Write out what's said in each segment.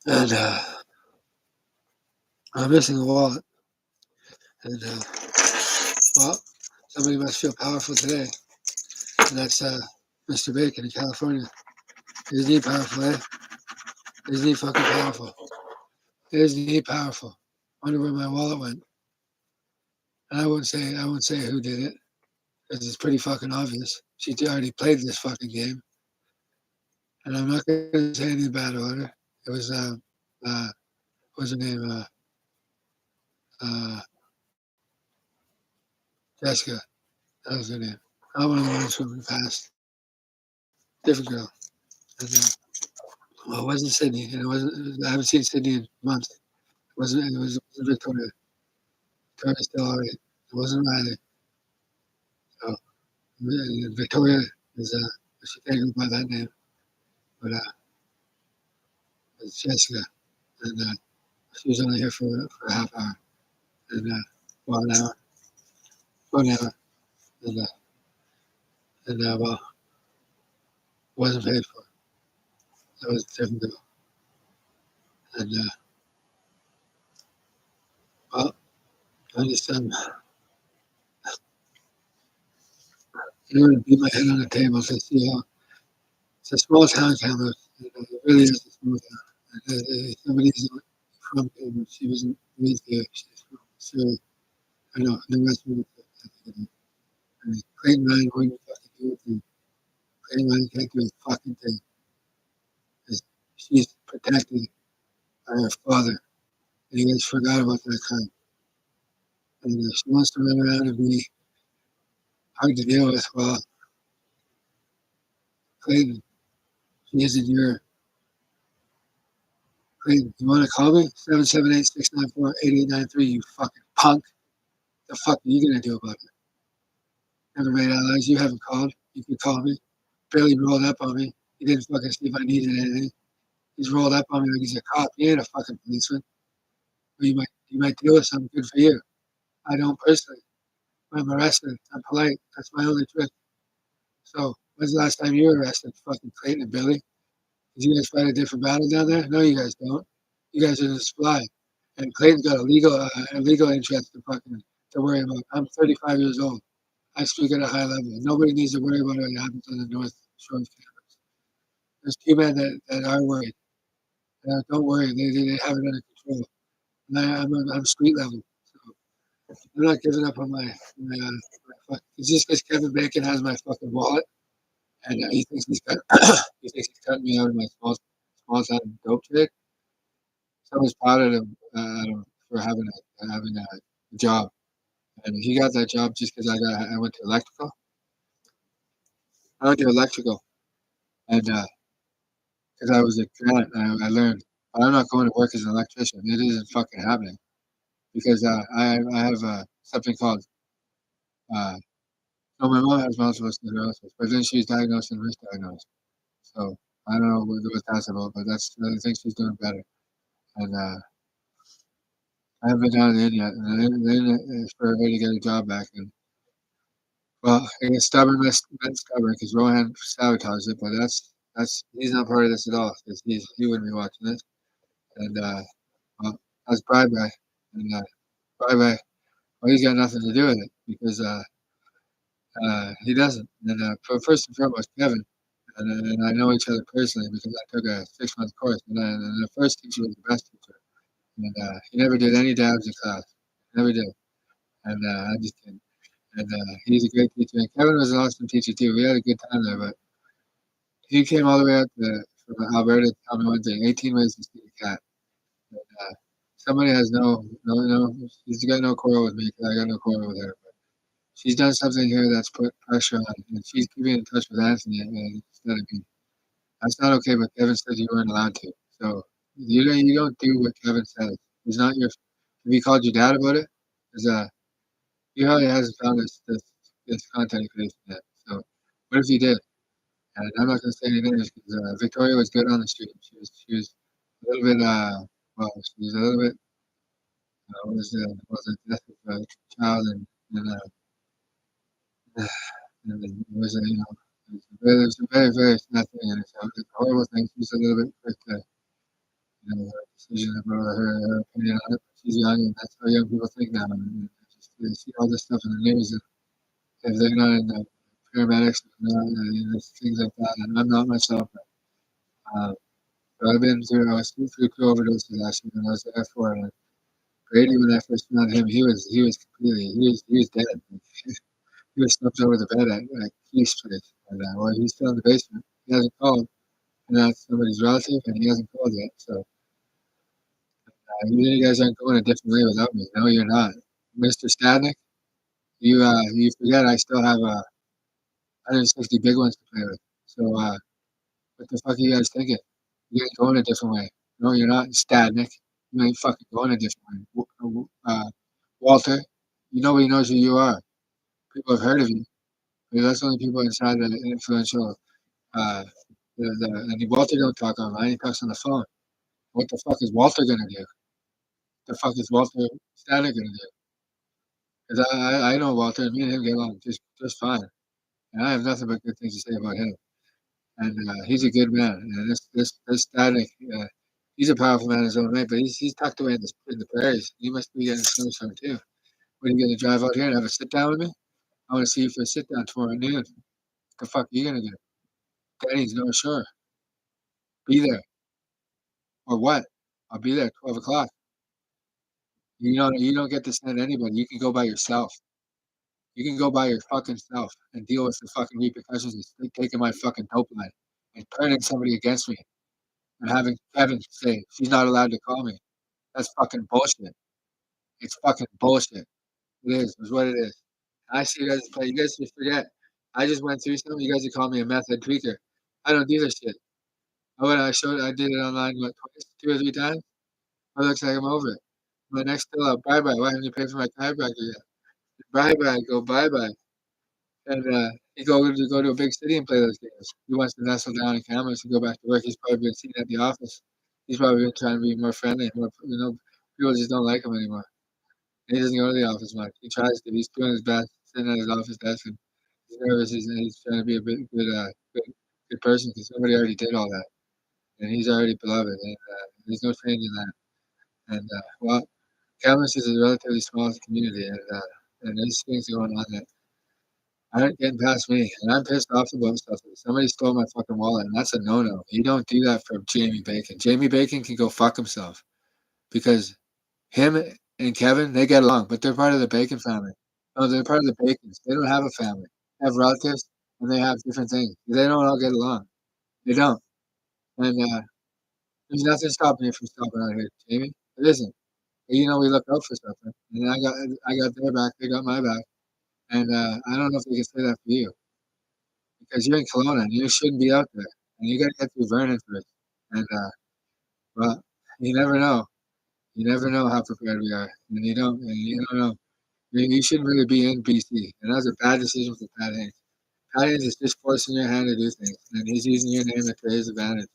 and I'm missing a wallet. And well, somebody must feel powerful today, and that's Mr. Bacon in California. Isn't he powerful, eh? Isn't he fucking powerful? Isn't he powerful? Wonder where my wallet went. And I won't say who did it because it's pretty fucking obvious. She already played this fucking game, and I'm not gonna say anything bad about her. It was what was her name? Uh, Jessica. That was her name. Not one of the ones from the past. Different girl. And, well, it wasn't Sydney, and it wasn't. I haven't seen Sydney in months. It wasn't. It wasn't Victoria. Victoria's still alright. It wasn't Riley. So Victoria is she can't go by that name, but it's Jessica, and she was only here for a half hour, and well an hour, 1 hour, and well wasn't paid for. That was a different girl, and well I just I'm gonna beat my head on the table to see how it's a small town, Kamloops. It really is a small town. Somebody's from Kamloops. She wasn't raised there. She's from Surrey. I know the rest of it. I mean, Clayton Ryan wouldn't fucking do a thing. Clayton Ryan can't do a fucking thing because she's protected by her father, and he just forgot about that crime. And she wants to run around and be hard to deal with. Well, Clayton, she isn't your Clayton. You want to call me? 778-694-8893. You fucking punk. The fuck are you gonna do about it? Never made allies. You haven't called. You can call me. Barely rolled up on me. He didn't fucking see if I needed anything. He's rolled up on me like he's a cop. He ain't a fucking policeman. But you might deal with something good for you. I don't personally. I'm arrested. I'm polite. That's my only trick. So when's the last time you were arrested? Fucking Clayton and Billy? Did you guys fight a different battle down there? No, you guys don't. You guys are just fly. And Clayton's got a legal interest to worry about. I'm 35 years old. I speak at a high level. Nobody needs to worry about what happens on the North Shore of campus. There's two men that are worried. Don't worry, they have it under control. And I'm street level. So I'm not giving up on my it's just because Kevin Bacon has my fucking wallet, and he thinks he thinks he's cutting me out of my small time dope trade. Someone's proud of him for having a job, and he got that job just because I went to electrical. I went to electrical, and because I was a grant, I learned. But I'm not going to work as an electrician. It isn't fucking happening because I have something called uh, no, my mom has multiple sclerosis, but then she's diagnosed and misdiagnosed. So I don't know what that's about, but I think she's doing better. And I haven't been down in yet, and then for her to get a job back. And well, I get stubborn, been stubborn because Rohan sabotaged it, but that's he's not part of this at all because he wouldn't be watching this. And well, that's bye bye, and bye bye. Well, he's got nothing to do with it because he doesn't. And first and foremost, Kevin. And I know each other personally because I took a 6 month course, and the first teacher was the best teacher, and he never did any dabs in class, never did, and I just did. And he's a great teacher, and Kevin was an awesome teacher too. We had a good time there, but he came all the way out from Alberta to tell me one thing: 18 ways to skin a cat. And, somebody has no, he's got no quarrel with me because I got no quarrel with her. But she's done something here that's put pressure on, and she's keeping in touch with Anthony instead of me. That's not okay, but Kevin said you weren't allowed to. So you don't do what Kevin says. He's not your. Have you called your dad about it? Because he probably hasn't found this content creation yet. So what if he did? And I'm not gonna say anything because Victoria was good on the street. She was a little bit well, she was a little bit was a death of a child and it was it was a very very sad thing and it's a horrible thing. She's a little bit quick to her decision about her opinion on it. She's young, and that's how young people think now. And just, they see all this stuff in the news, and if they're not in the paramedics, things like that. And I'm not myself. So I was through two overdoses last year, and I was there for it. And Brady, when I first met him, he was dead. He was slumped over the bed at Keith's place, and well, he's still in the basement. He hasn't called, and that's somebody's relative, and he hasn't called yet. So you guys aren't going a different way without me. No, you're not, Mr. Stadnick. You forget I still have 160 big ones to play with. So what the fuck are you guys thinking? You ain't going a different way. No, you're not, Stadnick. You ain't fucking going a different way. Walter, nobody knows who you are. People have heard of you. But that's only people inside the influential. Uh, and Walter don't talk online. He talks on the phone. What the fuck is Walter gonna do? The fuck is Walter Stadnick gonna do? Because I know Walter, and me and him get along just fine. And I have nothing but good things to say about him. And he's a good man. And this Stadnick, he's a powerful man in his own way, but he's tucked away in the prairies. He must be getting snowstorm too. When are you gonna drive out here and have a sit down with me? I want to see you for a sit down tomorrow noon. What the fuck are you gonna do? Danny's North Shore. Be there. Or what? I'll be there at 12 o'clock. You don't get to send anybody. You can go by yourself. You can go by your fucking self and deal with the fucking repercussions of taking my fucking dope line and turning somebody against me and having Kevin say she's not allowed to call me. That's fucking bullshit. It's fucking bullshit. It is what it is. I see you guys play. You guys just forget. I just went through something. You guys would call me a method tweaker. I don't do this shit. I did it online, what, twice, 2 or 3 times? It looks like I'm over it. My next bill out, bye bye. Why haven't you paid for my chiropractor yet? Bye bye, go bye bye. And you go to a big city and play those games. He wants to nestle down in cameras and go back to work. He's probably been seen at the office. He's probably been trying to be more friendly. People just don't like him anymore. And he doesn't go to the office much. He tries to. He's doing his best, sitting at his office desk, and he's nervous. He's trying to be a good person because somebody already did all that, and he's already beloved, and there's no changing that. And well, Kamloops is a relatively small community, and there's things going on that aren't getting past me, and I'm pissed off about stuff. Somebody stole my fucking wallet, and that's a no-no. You don't do that for Jamie Bacon. Jamie Bacon can go fuck himself because him and Kevin, they get along, but they're part of the Bacon family. No, they're part of the Bacons. They don't have a family. They have relatives, and they have different things. They don't all get along. They don't. And there's nothing stopping you from stopping out here, Jamie. It isn't. We look out for something, and I got their back. They got my back, and I don't know if they can say that for you because you're in Kelowna and you shouldn't be out there, and you got to get through Vernon first. And well, you never know. You never know how prepared we are, and you don't know. You shouldn't really be in BC, and that was a bad decision for Pat Haynes. Pat Haynes is just forcing your hand to do things, and he's using your name to his advantage.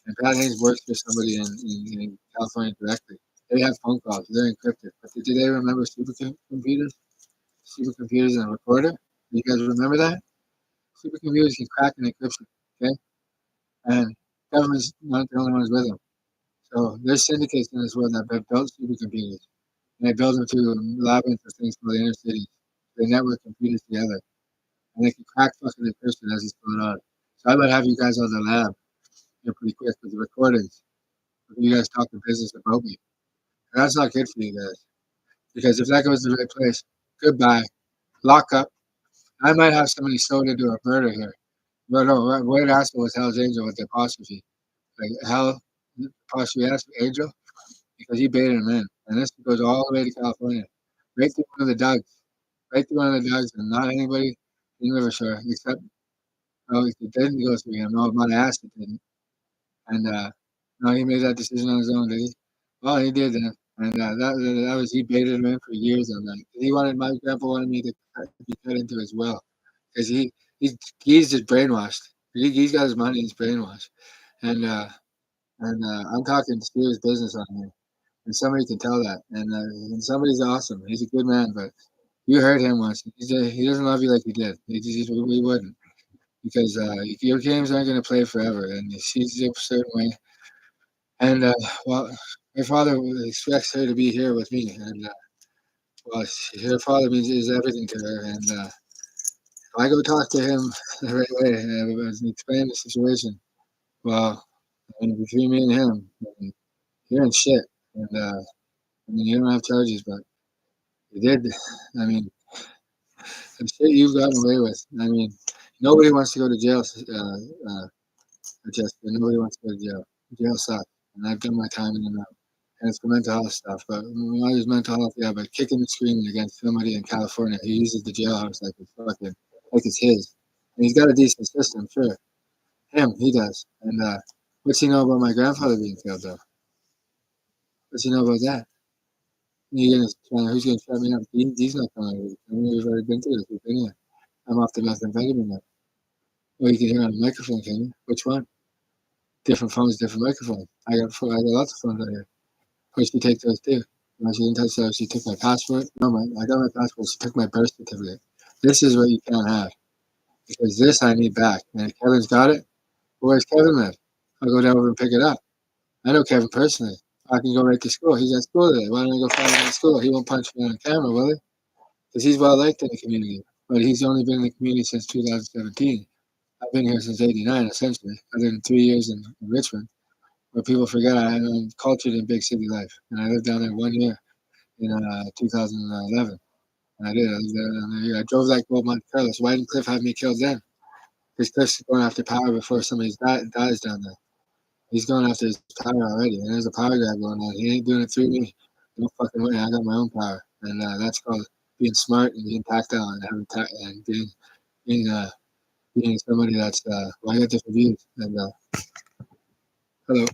And Pat Haynes works for somebody in California directly. They have phone calls. They're encrypted. But do they remember supercomputers? Supercomputers and a recorder? Do you guys remember that? Supercomputers can crack an encryption. Okay? And government's not the only ones with them. So there's syndicates in this world that have built supercomputers. And they build them through labyrinth of things called inner cities. They network computers together. And they can crack fucking encryption as it's going on. So I would have you guys on the lab pretty quick with the recordings. If you guys talking business about me. And that's not good for you guys. Because if that goes to the right place, goodbye. Lock up. I might have somebody sold into a murder here. No, no, Wade Aspen was Hell's Angel with the apostrophe. Like Hell, apostrophe Angel, because he baited him in. And this goes all the way to California. Right through one of the Dougs. Right through one of the Dougs, and not anybody in Rivershore, except, it didn't go through him. No, my ass it didn't. And, no, he made that decision on his own, did he? Well, he did then. And he baited him in for years on that. My grandpa wanted me to be cut into his will. Because he's just brainwashed. He's got his money, he's brainwashed. And I'm talking serious business on here. And somebody can tell that. And somebody's awesome. He's a good man, but you heard him once. He doesn't love you like he did. We wouldn't. Because your games aren't going to play forever. And she's a certain way. And well, my father expects her to be here with me, and well, her father means is everything to her. And I go talk to him right away and explain the situation. Well, I mean, between me and him, I mean, he ain't shit. And I mean, you don't have charges, but you did. I mean, the shit you've gotten away with. I mean, nobody wants to go to jail. Just nobody wants to go to jail. Jail sucks, and I've done my time in and out. And it's for mental health stuff. But when I use mental health, yeah, but kicking and screaming against somebody in California, he uses the jailhouse like it's fucking like it's his. And he's got a decent system, sure. Him, he does. And what's he know about my grandfather being killed though? What's he know about that? Who's gonna shut me up? He's not coming over. I mean, we've already been through this. We've been here. I'm off the methamphetamine now. Well, you can hear on the microphone, can you? Which one? Different phones, different microphones. I got lots of phones out here. Where'd she take those too? No, she didn't touch those. She took my passport. No, I got my passport. She took my birth certificate. This is what you can't have because this I need back. And if Kevin's got it, where's Kevin live? I'll go down over and pick it up. I know Kevin personally. I can go right to school. He's at school today. Why don't I go find him at school? He won't punch me on camera, will he? Because he's well liked in the community. But he's only been in the community since 2017. I've been here since '89, essentially, other than 3 years in Richmond. But people forget I'm cultured in big city life. And I lived down there 1 year in 2011. And I did. I lived there down there. I drove that Gold Monte Carlo. So why didn't Cliff have me killed then? Because Cliff's going after power before somebody dies down there. He's going after his power already. And there's a power grab going on. He ain't doing it through me. No fucking way. I got my own power. And that's called being smart and being tactile and having and being being somebody that's well, I got different views. And hello.